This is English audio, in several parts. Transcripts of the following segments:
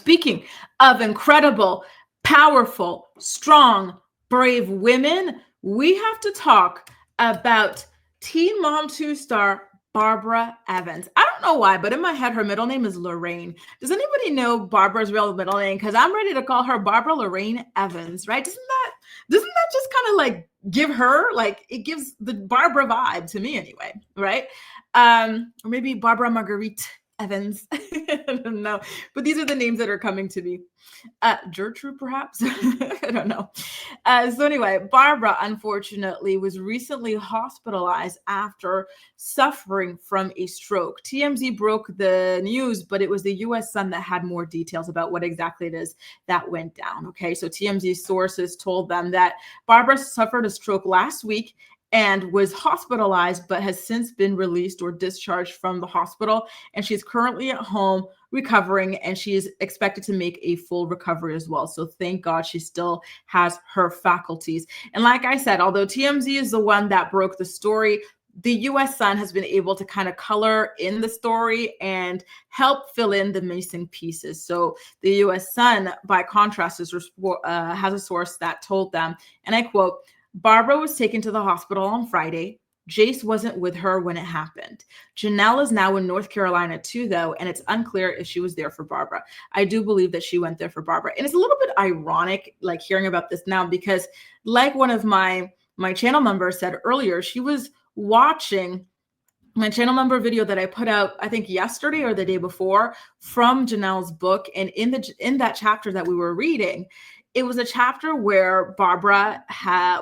Speaking of incredible, powerful, strong, brave women, we have to talk about Teen Mom 2 star Barbara Evans. I don't know why, but in my head, her middle name is Lorraine. Does anybody know Barbara's real middle name? Because I'm ready to call her Barbara Lorraine Evans, right? Doesn't that just kind of like give her, like, it gives the Barbara vibe to me anyway, right? Or maybe Barbara Marguerite Evans. I don't know. But these are the names that are coming to me. Gertrude, perhaps? I don't know. So anyway, Barbara, unfortunately, was recently hospitalized after suffering from a stroke. TMZ broke the news, but it was the U.S. Sun that had more details about what exactly it is that went down. Okay, so TMZ sources told them that Barbara suffered a stroke last week and was hospitalized, but has since been released or discharged from the hospital. And she's currently at home recovering, and she is expected to make a full recovery as well. So thank God she still has her faculties. And like I said, although TMZ is the one that broke the story, the US Sun has been able to kind of color in the story and help fill in the missing pieces. So the US Sun, by contrast, has a source that told them, and I quote, Barbara was taken to the hospital on Friday. Jace wasn't with her when it happened. Jenelle is now in North Carolina too, though, and it's unclear if she was there for Barbara. I do believe that she went there for Barbara. And it's a little bit ironic, like, hearing about this now, because like one of my channel members said earlier, she was watching my channel member video that I put out, I think yesterday or the day before, from Jenelle's book. And in that chapter that we were reading, it was a chapter where Barbara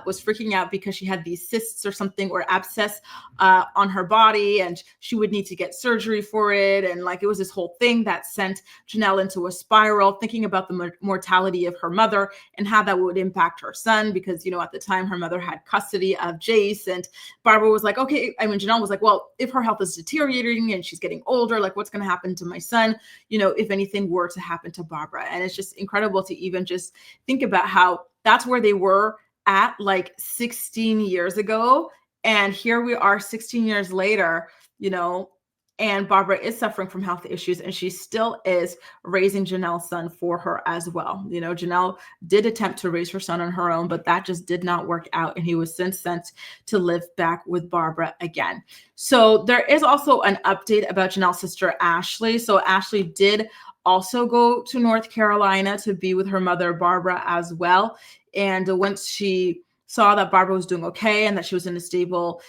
was freaking out because she had these cysts or something, or abscess on her body, and she would need to get surgery for it. And like, it was this whole thing that sent Jenelle into a spiral, thinking about the mortality of her mother and how that would impact her son, because, you know, at the time her mother had custody of Jace. And Barbara was like, okay, Jenelle was like, well, if her health is deteriorating and she's getting older, like, what's going to happen to my son, you know, if anything were to happen to Barbara? And it's just incredible to even just think about how that's where they were at like 16 years ago. And here we are 16 years later, you know, and Barbara is suffering from health issues, and she still is raising Jenelle's son for her as well. You know, Jenelle did attempt to raise her son on her own, but that just did not work out. And he was since sent to live back with Barbara again. So there is also an update about Jenelle's sister, Ashley. So Ashley did also go to North Carolina to be with her mother, Barbara, as well. And once she saw that Barbara was doing okay and that she was in a stable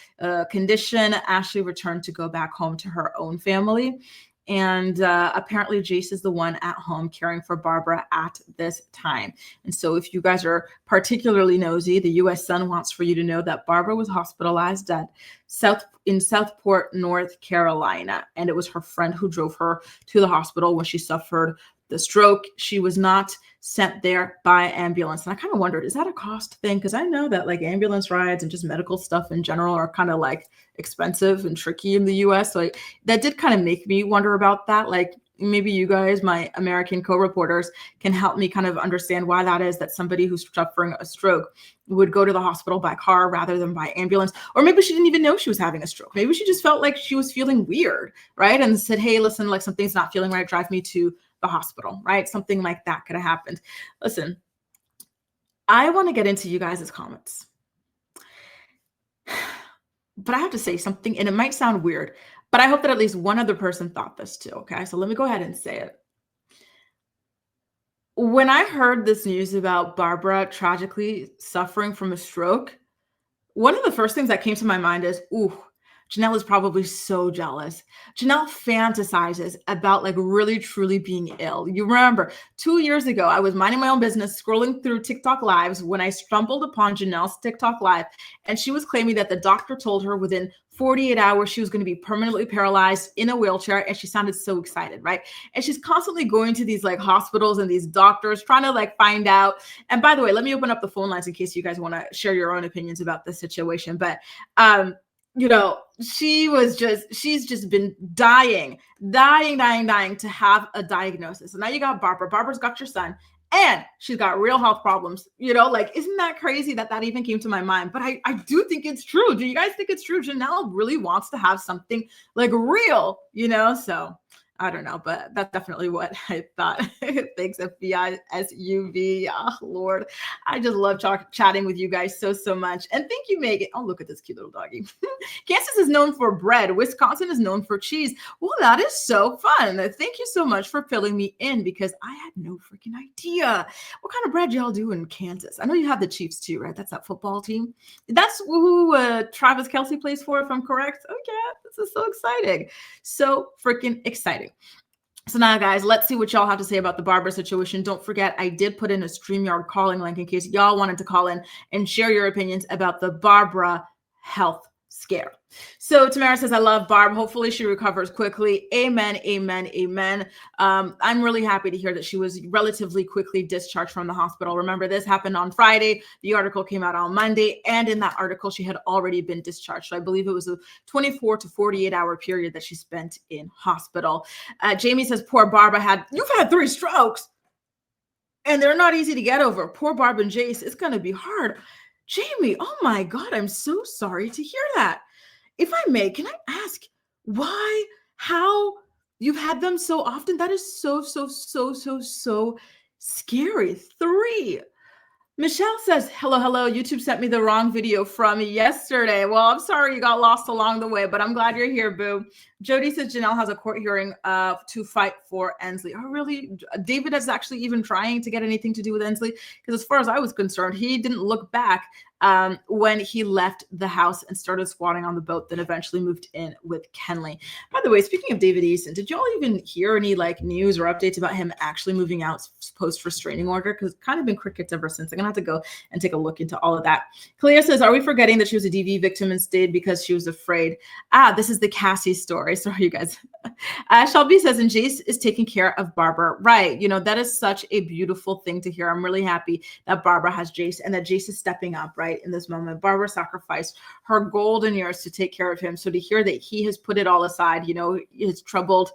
condition, Ashley returned to go back home to her own family. And apparently Jace is the one at home caring for Barbara at this time. And so if you guys are particularly nosy, the U.S. Sun wants for you to know that Barbara was hospitalized in Southport, North Carolina. And it was her friend who drove her to the hospital when she suffered the stroke. She was not sent there by ambulance. And I kind of wondered, is that a cost thing? Because I know that like ambulance rides and just medical stuff in general are kind of like expensive and tricky in the US. So that did kind of make me wonder about that. Like, maybe you guys, my American co-reporters, can help me kind of understand why that is, that somebody who's suffering a stroke would go to the hospital by car rather than by ambulance. Or maybe she didn't even know she was having a stroke. Maybe she just felt like she was feeling weird, right? And said, hey, listen, like something's not feeling right. Drive me to the hospital, right? Something like that could have happened. Listen, I want to get into you guys' comments, but I have to say something, and it might sound weird, but I hope that at least one other person thought this too, okay? So let me go ahead and say it. When I heard this news about Barbara tragically suffering from a stroke, one of the first things that came to my mind is, ooh, Jenelle is probably so jealous. Jenelle fantasizes about like really truly being ill. You remember 2 years ago, I was minding my own business, scrolling through TikTok lives when I stumbled upon Jenelle's TikTok live, and she was claiming that the doctor told her within 48 hours she was going to be permanently paralyzed in a wheelchair, and she sounded so excited, right? And she's constantly going to these like hospitals and these doctors trying to like find out. And by the way, let me open up the phone lines in case you guys want to share your own opinions about this situation. But you know, she's just been dying to have a diagnosis. And now you got Barbara. Barbara's got your son, and she's got real health problems. You know, like, isn't that crazy that even came to my mind? But I do think it's true. Do you guys think it's true? Jenelle really wants to have something like real, you know? So I don't know, but that's definitely what I thought. Thanks, FBI SUV. Oh, Lord. I just love chatting with you guys so much. And thank you, Megan. Oh, look at this cute little doggy. Kansas is known for bread. Wisconsin is known for cheese. Well, that is so fun. Thank you so much for filling me in because I had no freaking idea. What kind of bread y'all do in Kansas? I know you have the Chiefs too, right? That's that football team. That's who Travis Kelce plays for, if I'm correct. Oh, yeah. This is so exciting. So freaking exciting. So now, guys, let's see what y'all have to say about the Barbara situation. Don't forget, I did put in a StreamYard calling link in case y'all wanted to call in and share your opinions about the Barbara health scare. So Tamara says, I love Barb. Hopefully she recovers quickly. Amen, amen, amen. I'm really happy to hear that she was relatively quickly discharged from the hospital. Remember, this happened on Friday. The article came out on Monday. And in that article, she had already been discharged. So I believe it was a 24 to 48 hour period that she spent in hospital. Jamie says, poor Barbara you've had 3 strokes. And they're not easy to get over. Poor Barb and Jace, it's going to be hard. Jamie, oh my God, I'm so sorry to hear that. If I may, can I ask how you've had them so often? That is so scary. 3. Michelle says, hello. YouTube sent me the wrong video from yesterday. Well, I'm sorry you got lost along the way, but I'm glad you're here, boo. Jody says Jenelle has a court hearing to fight for Ensley. Oh, really? David is actually even trying to get anything to do with Ensley because as far as I was concerned, he didn't look back when he left the house and started squatting on the boat, then eventually moved in with Kenley. By the way, speaking of David Eason, did y'all even hear any news or updates about him actually moving out post restraining order? Because it's kind of been crickets ever since. I'm gonna have to go and take a look into all of that. Clea says, are we forgetting that she was a DV victim and stayed because she was afraid? This is the Cassie story. Sorry, you guys. Shelby says, and Jace is taking care of Barbara. Right. That is such a beautiful thing to hear. I'm really happy that Barbara has Jace and that Jace is stepping up, right? In this moment, Barbara sacrificed her golden years to take care of him. So to hear that he has put it all aside, his troubled,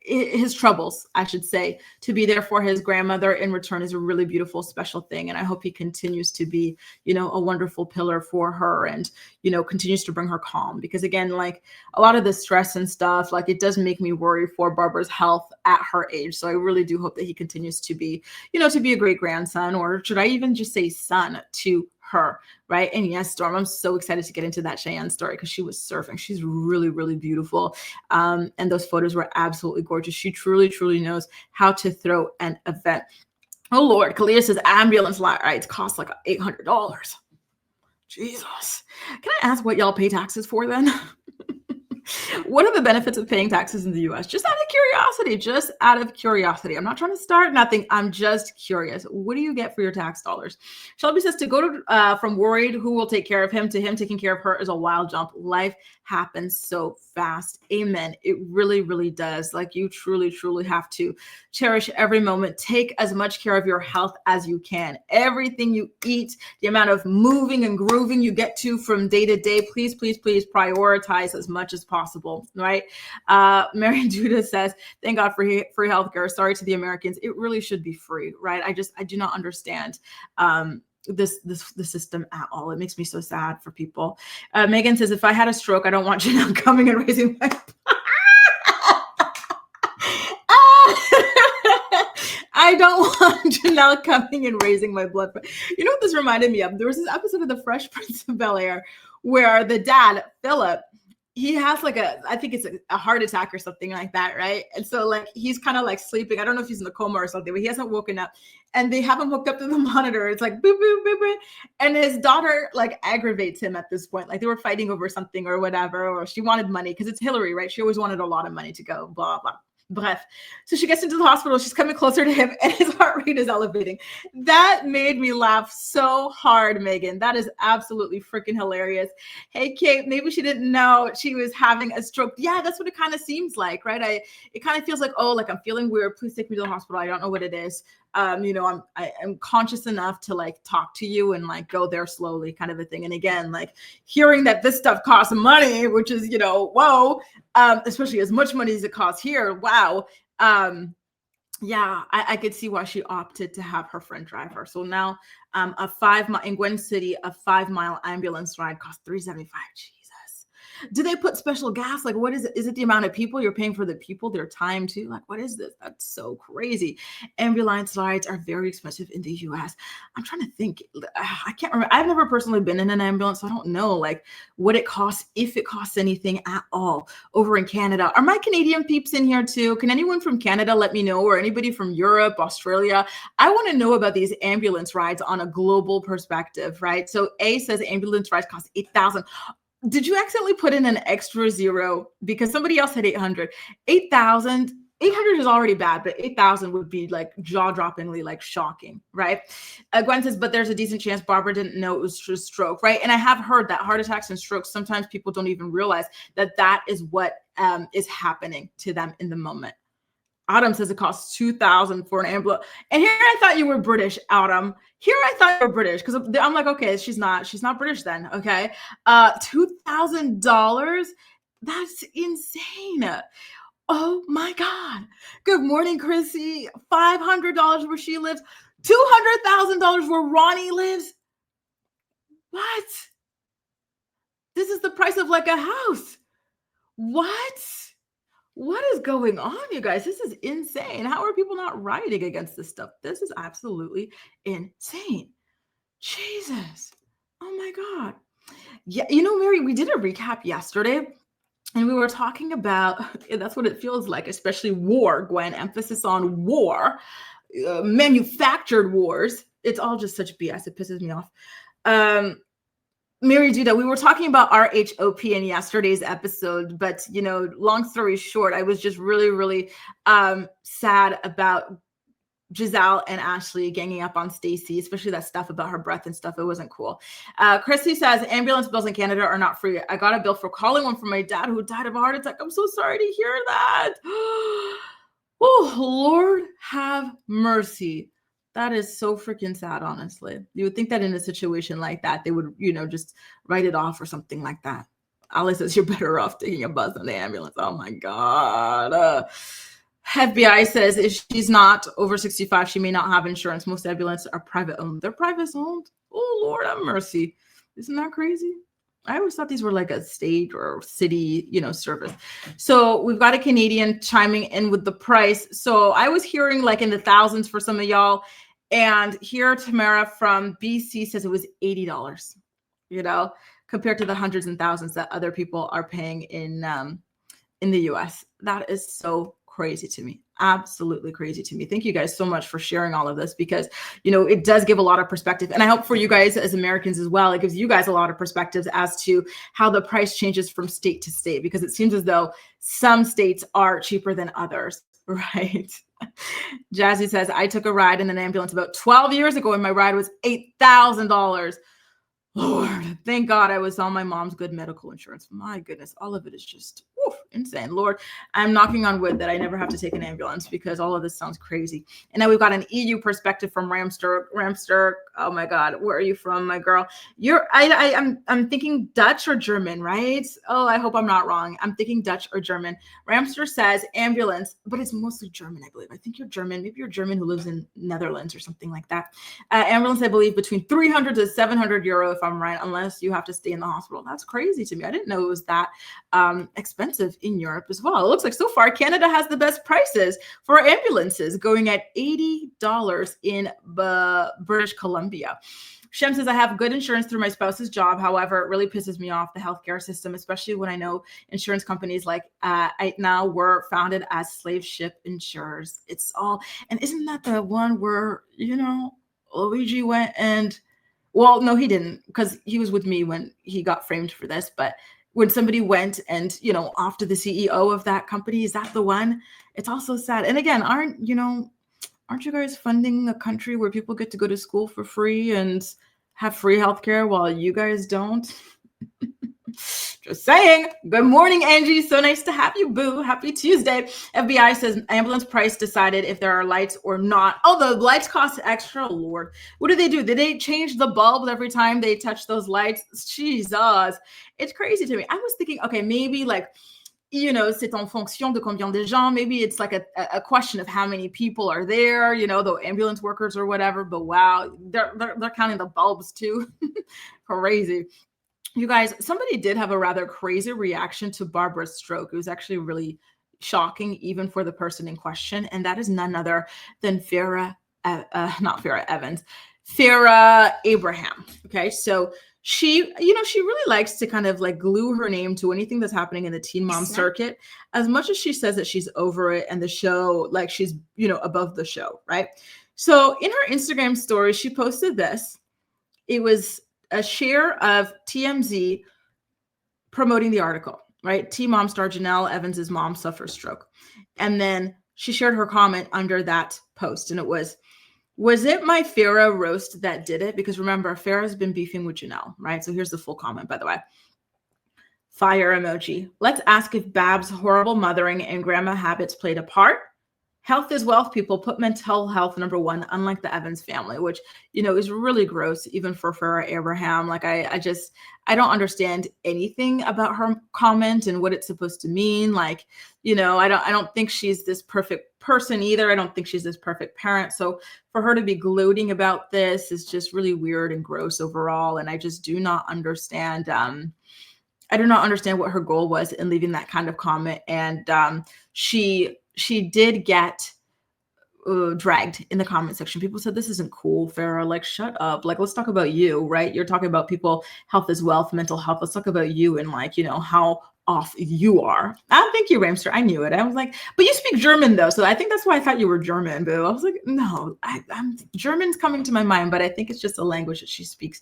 his troubles, I should say, to be there for his grandmother in return is a really beautiful, special thing. And I hope he continues to be, a wonderful pillar for her and, continues to bring her calm. Because again, a lot of the stress and stuff, it does make me worry for Barbara's health at her age. So I really do hope that he continues to be, to be a great grandson, or should I even just say son to her, right? And yes, Storm, I'm so excited to get into that Cheyenne story because she was surfing. She's really, really beautiful. And those photos were absolutely gorgeous. She truly knows how to throw an event. Oh, Lord. Kalia says ambulance rides cost $800. Jesus. Can I ask what y'all pay taxes for then? What are the benefits of paying taxes in the U.S.? Just out of curiosity. I'm not trying to start nothing. I'm just curious. What do you get for your tax dollars? Shelby says to go from worried who will take care of him to him taking care of her is a wild jump. Life happens so fast. Amen. It really does. You truly have to cherish every moment. Take as much care of your health as you can. Everything you eat, the amount of moving and grooving you get to from day to day, please prioritize as much as possible, right? Mary Judah says, thank God for free healthcare. Sorry to the Americans. It really should be free, right? I do not understand the system at all. It makes me so sad for people. Megan says, if I had a stroke, I don't want Jenelle coming and raising my I don't want Jenelle coming and raising my blood pressure. You know what this reminded me of? There was this episode of The Fresh Prince of Bel-Air where the dad, Philip, he has I think it's a heart attack or something like that, right? And so he's kind of sleeping. I don't know if he's in a coma or something, but he hasn't woken up. And they have him hooked up to the monitor. It's boop, boop, boop, boop. And his daughter aggravates him at this point. They were fighting over something or whatever, or she wanted money because it's Hillary, right? She always wanted a lot of money to go, blah, blah. Bref. So she gets into the hospital. She's coming closer to him and his heart rate is elevating. That made me laugh so hard, Megan. That is absolutely freaking hilarious. Hey, Kate, maybe she didn't know she was having a stroke. Yeah, that's what it kind of seems like, right? It kind of feels I'm feeling weird. Please take me to the hospital. I don't know what it is. I'm conscious enough to talk to you and go there slowly kind of a thing. And again, hearing that this stuff costs money, which is, whoa, especially as much money as it costs here. Wow. Yeah, I could see why she opted to have her friend drive her. So now in Gwen City, a 5-mile ambulance ride costs $375. Jesus. Do they put special gas? Like, what is it? Is it the amount of people you're paying for the people, their time too? Like, what is this? That's so crazy. Ambulance rides are very expensive in the US. I'm trying to think. I can't remember. I've never personally been in an ambulance, so I don't know like what it costs, if it costs anything at all over in Canada. Are my Canadian peeps in here too? Can anyone from Canada let me know, or anybody from Europe, Australia? I want to know about these ambulance rides on a global perspective, right? So A says ambulance rides cost 8,000. Did you accidentally put in an extra zero because somebody else had 800? 8,000. 800 is already bad, but 8,000 would be like jaw-droppingly like shocking, right? Gwen says, but there's a decent chance Barbara didn't know it was just stroke, right? And I have heard that heart attacks and strokes, sometimes people don't even realize that that is what is happening to them in the moment. Autumn says it costs 2,000 for an ambulance. And here I thought you were British, Autumn. Here I thought you were British because I'm like, okay, she's not British then. Okay. $2,000. That's insane. Oh my God. Good morning, Chrissy. $500 where she lives. $200,000 where Ronnie lives. What? This is the price of like a house. What is going on, you guys? This is insane. How are people not rioting against this stuff? This is absolutely insane. Jesus. Oh my God. Yeah, you know, Mary, we did a recap yesterday and we were talking about, that's what it feels like, especially war, Gwen, emphasis on war, manufactured wars. It's all just such BS. It pisses me off. Mary Judah, we were talking about RHOP in yesterday's episode, but, you know, long story short, I was just really, really sad about Giselle and Ashley ganging up on Stacy, especially that stuff about her breath and stuff. It wasn't cool. Chrissy says, ambulance bills in Canada are not free. I got a bill for calling one for my dad who died of a heart attack. I'm so sorry to hear that. Oh, Lord have mercy. That is so freaking sad, honestly. You would think that in a situation like that, they would, you know, just write it off or something like that. Alice says, you're better off taking a bus than the ambulance. Oh, my God. FBI says if she's not over 65, she may not have insurance. Most ambulances are private owned. They're private owned. Oh, Lord have mercy. Isn't that crazy? I always thought these were like a state or city, you know, service. So we've got a Canadian chiming in with the price. So I was hearing like in the thousands for some of y'all. And here Tamara from BC says it was $80, you know, compared to the hundreds and thousands that other people are paying in the US. That is so crazy to me. Absolutely crazy to me. Thank you guys so much for sharing all of this because, you know, it does give a lot of perspective. And I hope for you guys as Americans as well, it gives you guys a lot of perspectives as to how the price changes from state to state, because it seems as though some states are cheaper than others, right? Jazzy says, I took a ride in an ambulance about 12 years ago and my ride was $8,000. Lord, thank God I was on my mom's good medical insurance. My goodness, all of it is just insane. Lord, I'm knocking on wood that I never have to take an ambulance because all of this sounds crazy. And now we've got an EU perspective from Ramster. Ramster, oh my God, where are you from, my girl? I'm thinking Dutch or German, right? Oh, I hope I'm not wrong. I'm thinking Dutch or German. Ramster says ambulance, but it's mostly German, I believe. I think you're German. Maybe you're German who lives in Netherlands or something like that. Ambulance, I believe, between 300 to 700 euro, if I'm right, unless you have to stay in the hospital. That's crazy to me. I didn't know it was that expensive in Europe as well. It looks like so far Canada has the best prices for ambulances, going at $80 in British Columbia. Shem says, I have good insurance through my spouse's job. However, it really pisses me off, the healthcare system, especially when I know insurance companies like Aetna were founded as slave ship insurers. It's all, and isn't that the one where, you know, Luigi went and, well, no, he didn't, because he was with me when he got framed for this, but when somebody went and, you know, after the CEO of that company, is that the one? It's also sad. And again, aren't you guys funding a country where people get to go to school for free and have free healthcare while you guys don't? Just saying. Good morning, Angie. So nice to have you, boo. Happy Tuesday. FBI says ambulance price decided if there are lights or not. Oh, the lights cost extra. Lord, what do? Did they change the bulbs every time they touch those lights? Jesus, it's crazy to me. I was thinking, okay, maybe like, you know, c'est en fonction de combien de gens. Maybe it's like a question of how many people are there, you know, the ambulance workers or whatever. But wow, they're counting the bulbs too. Crazy. You guys, somebody did have a rather crazy reaction to Barbara's stroke. It was actually really shocking, even for the person in question, and that is none other than not Farrah Evans, Farrah Abraham. Okay, so she, she really likes to kind of like glue her name to anything that's happening in the teen mom circuit. As much as she says that she's over it and the show, like she's, above the show, right? So in her Instagram story, she posted this. It was a share of TMZ promoting the article, right? Teen mom star Jenelle Evans' mom suffers stroke. And then she shared her comment under that post, and it was it my Farrah roast that did it? Because remember, Farrah's been beefing with Jenelle, right? So here's the full comment, by the way. Fire emoji. Let's ask if Bab's horrible mothering and grandma habits played a part. Health is wealth, people. Put mental health number one, unlike the Evans family, which, is really gross, even for Farrah Abraham. Like, I don't understand anything about her comment and what it's supposed to mean. Like, I don't think she's this perfect person either. I don't think she's this perfect parent. So for her to be gloating about this is just really weird and gross overall. And I just do not understand. I do not understand what her goal was in leaving that kind of comment. And she did get dragged in the comment section. People said, this isn't cool, Farrah. Like, shut up. Like, let's talk about you, right? You're talking about people, health is wealth, mental health. Let's talk about you and like, how off you are. Thank you, Ramster. I knew it. I was like, but you speak German though. So I think that's why I thought you were German, boo. I was like, no, I'm German's coming to my mind, but I think it's just a language that she speaks.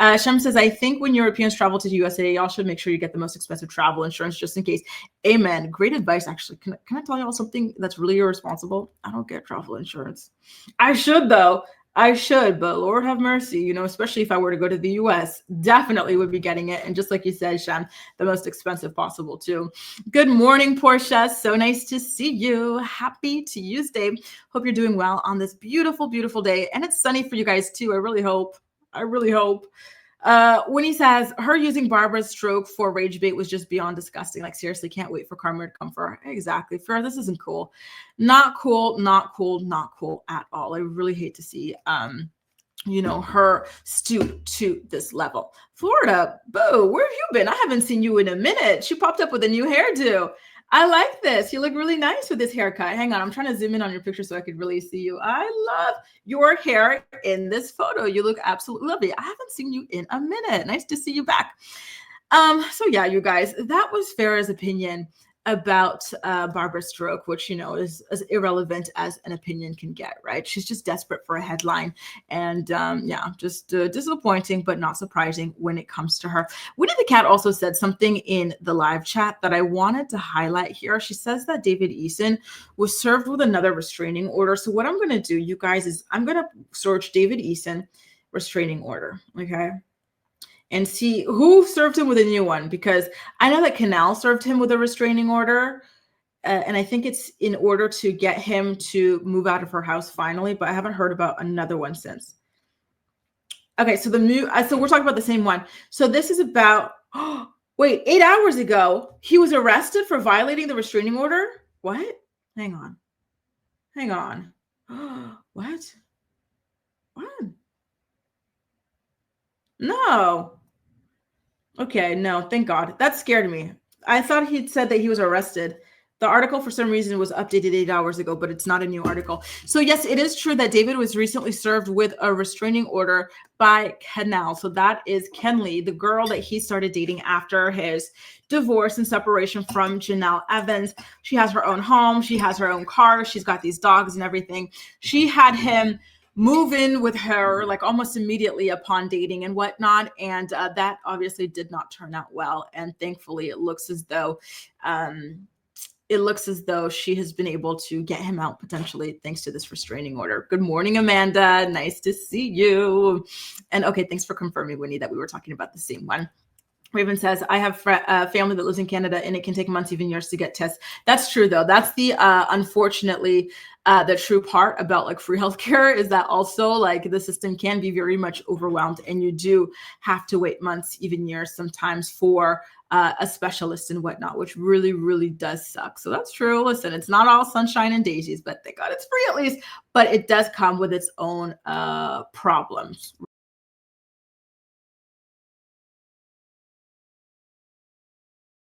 Shem says, I think when Europeans travel to the USA, y'all should make sure you get the most expensive travel insurance just in case. Amen. Great advice. Actually, can I tell y'all something that's really irresponsible? I don't get travel insurance. I should though. I should, but Lord have mercy, especially if I were to go to the US, definitely would be getting it. And just like you said, Shem, the most expensive possible too. Good morning, Portia. So nice to see you. Happy Tuesday. Hope you're doing well on this beautiful, beautiful day. And it's sunny for you guys too. I really hope. When he says her using Barbara's stroke for rage bait was just beyond disgusting. Like, seriously, can't wait for karma to come for her. Exactly. Farrah, this isn't cool. Not cool, not cool, not cool at all. I really hate to see, her stoop to this level. Florida, boo, where have you been? I haven't seen you in a minute. She popped up with a new hairdo. I like this. You look really nice with this haircut. Hang on. I'm trying to zoom in on your picture so I could really see you. I love your hair in this photo. You look absolutely lovely. I haven't seen you in a minute. Nice to see you back. So yeah, you guys, that was Farrah's opinion about Barbara's stroke, which, is as irrelevant as an opinion can get, right? She's just desperate for a headline. And just disappointing, but not surprising when it comes to her. Winnie the Cat also said something in the live chat that I wanted to highlight here. She says that David Eason was served with another restraining order. So what I'm going to do, you guys, is I'm going to search David Eason restraining order, okay? And see who served him with a new one, because I know that Canal served him with a restraining order. And I think it's in order to get him to move out of her house finally, but I haven't heard about another one since. Okay, so so we're talking about the same one. So this is about, wait, 8 hours ago, he was arrested for violating the restraining order? What? Hang on. What? No. Okay, no, thank God. That scared me. I thought he'd said that he was arrested. The article, for some reason, was updated 8 hours ago, but it's not a new article. So yes, it is true that David was recently served with a restraining order by Canal. So that is Kenley, the girl that he started dating after his divorce and separation from Jenelle Evans. She has her own home. She has her own car. She's got these dogs and everything. She had him move in with her like almost immediately upon dating and whatnot. And that obviously did not turn out well. And thankfully it looks as though she has been able to get him out potentially thanks to this restraining order. Good morning, Amanda. Nice to see you. And okay, thanks for confirming, Winnie, that we were talking about the same one. Raven says, I have family that lives in Canada and it can take months, even years to get tests. That's true, though. That's the, unfortunately, the true part about like free healthcare is that also like the system can be very much overwhelmed and you do have to wait months, even years sometimes for a specialist and whatnot, which really, really does suck. So that's true. Listen, it's not all sunshine and daisies, but thank God it's free at least. But it does come with its own problems,